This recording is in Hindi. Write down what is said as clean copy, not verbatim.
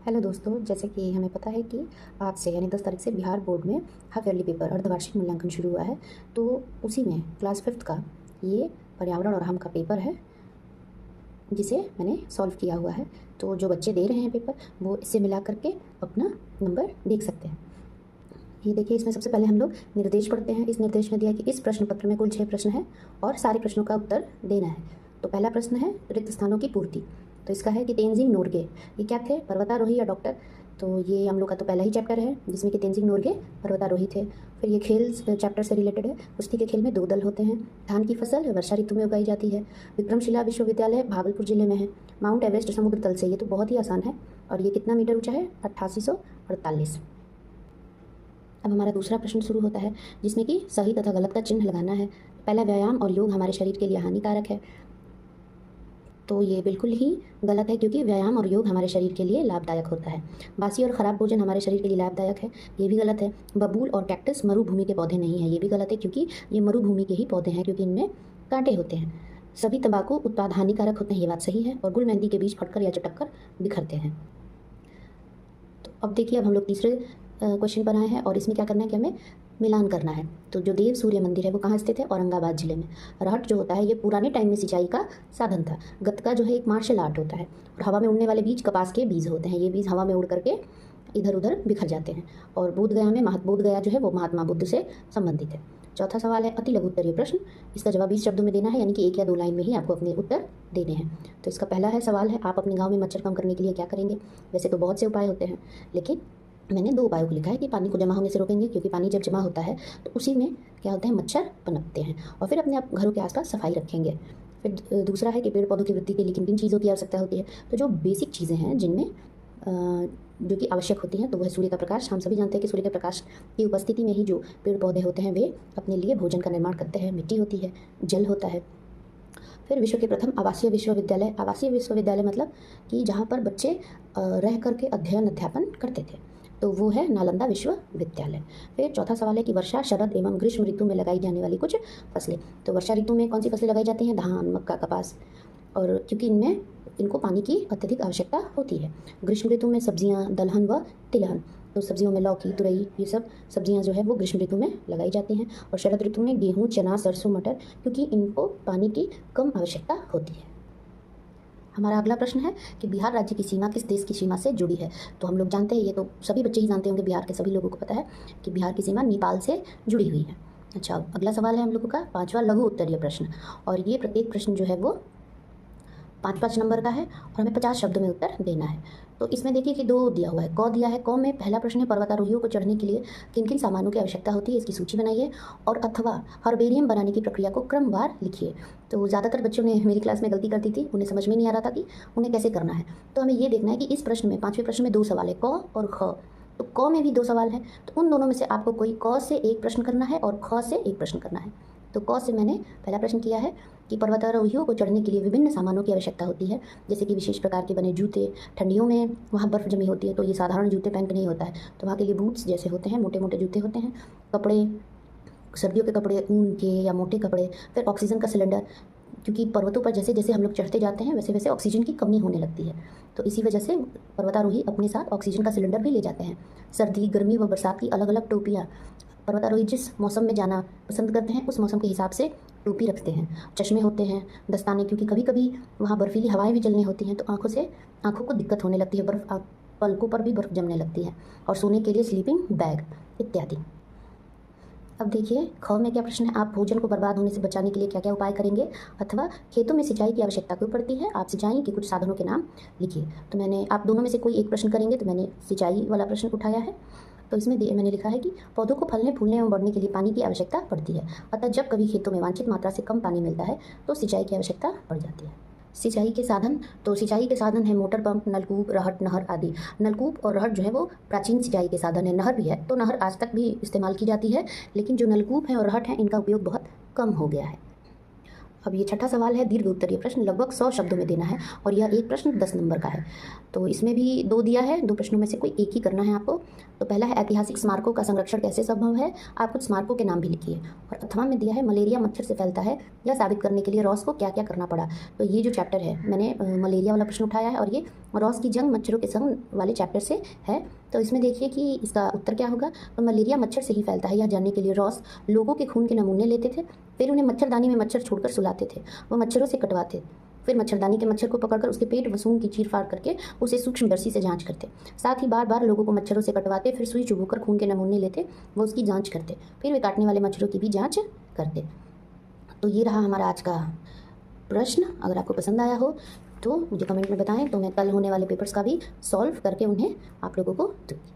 हेलो दोस्तों, जैसे कि हमें पता है कि आज से यानी 10 तारीख से बिहार बोर्ड में हाफ ईयरली पेपर अर्धवार्षिक मूल्यांकन शुरू हुआ है। तो उसी में क्लास 5th का ये पर्यावरण और हम का पेपर है, जिसे मैंने सॉल्व किया हुआ है। तो जो बच्चे दे रहे हैं पेपर, वो इससे मिला करके अपना नंबर देख सकते हैं। ये देखिए, इसमें सबसे पहले हम लोग निर्देश पढ़ते हैं। इस निर्देश में दिया है कि इस प्रश्न पत्र में कुल 6 प्रश्न हैं और सारे प्रश्नों का उत्तर देना है। तो पहला प्रश्न है रिक्त स्थानों की पूर्ति। तो इसका है कि तेनजिंग नोरगे ये क्या थे, पर्वतारोही या डॉक्टर। तो ये हम लोग का तो पहला ही चैप्टर है जिसमें कि तेनजिंग नोरगे पर्वतारोही थे। फिर ये खेल चैप्टर से रिलेटेड है। कुश्ती के खेल में 2 दल होते हैं। धान की फसल वर्षा ऋतु में उगाई जाती है। विक्रमशिला विश्वविद्यालय भागलपुर जिले में है। माउंट एवरेस्ट समुद्र तल से, ये तो बहुत ही आसान है। और ये कितना मीटर ऊंचा है, 8848। अब हमारा दूसरा प्रश्न शुरू होता है, जिसमें कि सही तथा गलत का चिन्ह लगाना है। पहला, व्यायाम और योग हमारे शरीर के लिए हानिकारक है। तो ये बिल्कुल ही गलत है, क्योंकि व्यायाम और योग हमारे शरीर के लिए लाभदायक होता है। बासी और ख़राब भोजन हमारे शरीर के लिए लाभदायक है, ये भी गलत है। बबूल और कैक्टस मरुभूमि के पौधे नहीं हैं, ये भी गलत है, क्योंकि ये मरुभूमि के ही पौधे हैं, क्योंकि इनमें कांटे होते हैं। सभी तंबाकू उत्पाद हानिकारक होते हैं, ये बात सही है। और गुल मेहंदी के बीज फटकर या चटक कर बिखरते हैं। तो अब देखिए, अब हम लोग तीसरे क्वेश्चन पर आए हैं और इसमें क्या करना है कि हमें मिलान करना है। तो जो देव सूर्य मंदिर है वो कहाँ स्थित है, औरंगाबाद जिले में। रहट जो होता है ये पुराने टाइम में सिंचाई का साधन था। गतका जो है एक मार्शल आर्ट होता है। और हवा में उड़ने वाले बीज कपास के बीज होते हैं, ये बीज हवा में उड़ करके इधर उधर बिखर जाते हैं। और बोध गया में बोध गया जो है वो महात्मा बुद्ध से संबंधित है। चौथा सवाल है अति लघु उत्तरीय प्रश्न। इसका जवाब 20 शब्दों में देना है, यानी कि 1 या 2 लाइन में ही आपको अपने उत्तर देने हैं। तो इसका पहला है सवाल है, आप अपने गाँव में मच्छर कम करने के लिए क्या करेंगे। वैसे तो बहुत से उपाय होते हैं, लेकिन मैंने 2 उपायों को लिखा है कि पानी को जमा होने से रोकेंगे, क्योंकि पानी जब जमा होता है तो उसी में क्या होता है, मच्छर पनपते हैं। और फिर अपने घरों के आसपास सफाई रखेंगे। फिर दूसरा है कि पेड़ पौधों की वृद्धि के लिए किन किन चीज़ों की आवश्यकता होती है। तो जो बेसिक चीज़ें हैं जिनमें जो कि आवश्यक होती हैं, तो वह सूर्य का प्रकाश। हम सभी जानते हैं कि सूर्य के प्रकाश की उपस्थिति में ही जो पेड़ पौधे होते हैं वे अपने लिए भोजन का निर्माण करते हैं। मिट्टी होती है, जल होता है। फिर विश्व के प्रथम आवासीय विश्वविद्यालय। आवासीय विश्वविद्यालय मतलब कि जहाँ पर बच्चे रह करके अध्ययन अध्यापन करते थे, तो वो है नालंदा विश्वविद्यालय। फिर चौथा सवाल है कि वर्षा, शरद एवं ग्रीष्म ऋतु में लगाई जाने वाली कुछ फसलें। तो वर्षा ऋतु में कौन सी फसलें लगाई जाती हैं, धान, मक्का, कपास। और क्योंकि इनको पानी की अत्यधिक आवश्यकता होती है। ग्रीष्म ऋतु में सब्जियां, दलहन व तिलहन। तो सब्जियों में लौकी, तुरई, ये सब सब्जियां जो है वो ग्रीष्म ऋतु में लगाई जाती हैं। और शरद ऋतु में गेहूँ, चना, सरसों, मटर, क्योंकि इनको पानी की कम आवश्यकता होती है। हमारा अगला प्रश्न है कि बिहार राज्य की सीमा किस देश की सीमा से जुड़ी है। तो हम लोग जानते हैं, ये तो सभी बच्चे ही जानते होंगे, बिहार के सभी लोगों को पता है कि बिहार की सीमा नेपाल से जुड़ी हुई है। अच्छा, अगला सवाल है हम लोगों का 5वां लघु उत्तरीय प्रश्न। और ये प्रत्येक प्रश्न जो है वो 5-5 नंबर का है और हमें 50 शब्दों में उत्तर देना है। तो इसमें देखिए कि 2 दिया हुआ है। क दिया है। क में पहला प्रश्न है पर्वतारोहियों को चढ़ने के लिए किन किन सामानों की आवश्यकता होती है, इसकी सूची बनाइए। और अथवा हर्बेरियम बनाने की प्रक्रिया को क्रमवार लिखिए। तो ज़्यादातर बच्चों ने मेरी क्लास में गलती कर दी थी, उन्हें समझ में नहीं आ रहा था कि उन्हें कैसे करना है। तो हमें ये देखना है कि इस प्रश्न में, 5वें प्रश्न में 2 सवाल है, क और ख। तो क में भी 2 सवाल हैं, तो उन दोनों में से आपको कोई क से 1 प्रश्न करना है और ख से 1 प्रश्न करना है। तो क से मैंने पहला प्रश्न किया है कि पर्वतारोहियों को चढ़ने के लिए विभिन्न सामानों की आवश्यकता होती है, जैसे कि विशेष प्रकार के बने जूते। ठंडियों में वहाँ बर्फ़ जमी होती है, तो ये साधारण जूते पहन के नहीं होता है, तो वहाँ के लिए बूट्स जैसे होते हैं, मोटे मोटे जूते होते हैं। कपड़े, सर्दियों के कपड़े ऊन के या मोटे कपड़े। फिर ऑक्सीजन का सिलेंडर, क्योंकि पर्वतों पर जैसे जैसे हम लोग चढ़ते जाते हैं वैसे वैसे ऑक्सीजन की कमी होने लगती है, तो इसी वजह से पर्वतारोही अपने साथ ऑक्सीजन का सिलेंडर भी ले जाते हैं। सर्दी, गर्मी व बरसात की अलग अलग टोपियाँ। पर्वतारोही जिस मौसम में जाना पसंद करते हैं उस मौसम के हिसाब से टोपी रखते हैं। चश्मे होते हैं, दस्ताने, क्योंकि कभी कभी वहाँ बर्फीली हवाएं भी चलनी होती हैं, तो आँखों को दिक्कत होने लगती है, पलकों पर भी बर्फ़ जमने लगती है। और सोने के लिए स्लीपिंग बैग इत्यादि। अब देखिए ख में क्या प्रश्न है, आप भोजन को बर्बाद होने से बचाने के लिए क्या क्या उपाय करेंगे। अथवा खेतों में सिंचाई की आवश्यकता क्यों पड़ती है, आप सिंचाई के कुछ साधनों के नाम लिखिए। तो मैंने, आप दोनों में से कोई एक प्रश्न करेंगे, तो मैंने सिंचाई वाला प्रश्न उठाया है। तो इसमें मैंने लिखा है कि पौधों को फलने फूलने एवं बढ़ने के लिए पानी की आवश्यकता पड़ती है। अतः जब कभी खेतों में वांछित मात्रा से कम पानी मिलता है तो सिंचाई की आवश्यकता पड़ जाती है। सिंचाई के साधन, तो सिंचाई के साधन है मोटर पंप, नलकूप, रहट, नहर आदि। नलकूप और रहट जो है वो प्राचीन सिंचाई के साधन है। नहर भी है, तो नहर आज तक भी इस्तेमाल की जाती है, लेकिन जो नलकूप है और रहट है इनका उपयोग बहुत कम हो गया है। अब ये छठा सवाल है, दीर्घ उत्तरीय प्रश्न लगभग 100 शब्दों में देना है और यह एक प्रश्न 10 नंबर का है। तो इसमें भी 2 दिया है, 2 प्रश्नों में से कोई एक ही करना है आपको। तो पहला है, ऐतिहासिक स्मारकों का संरक्षण कैसे संभव है? आप कुछ स्मारकों के नाम भी लिखिए। और अथवा में दिया है, मलेरिया मच्छर से फैलता है, यह साबित करने के लिए रॉस को क्या क्या करना पड़ा। तो ये जो चैप्टर है, मैंने मलेरिया वाला प्रश्न उठाया है और ये रॉस की जंग मच्छरों के संग वाले चैप्टर से है। तो इसमें देखिए कि इसका उत्तर क्या होगा। तो मलेरिया मच्छर से ही फैलता है, यह जानने के लिए रॉस लोगों के खून के नमूने लेते थे, फिर उन्हें मच्छरदानी में मच्छर छोड़कर सुलाते थे, वो मच्छरों से कटवाते, फिर मच्छरदानी के मच्छर को पकड़कर उसके पेट व सूंड की चीर-फाड़ करके उसे सूक्ष्मदर्शी से जांच करते। साथ ही बार बार लोगों को मच्छरों से कटवाते, फिर सुई चुभोकर खून के नमूने लेते, वो उसकी जांच करते, फिर वे काटने वाले मच्छरों की भी जांच करते। तो ये रहा हमारा आज का प्रश्न। अगर आपको पसंद आया हो तो मुझे कमेंट में बताएं, तो मैं कल होने वाले पेपर्स का भी सॉल्व करके उन्हें आप लोगों को दूँगी।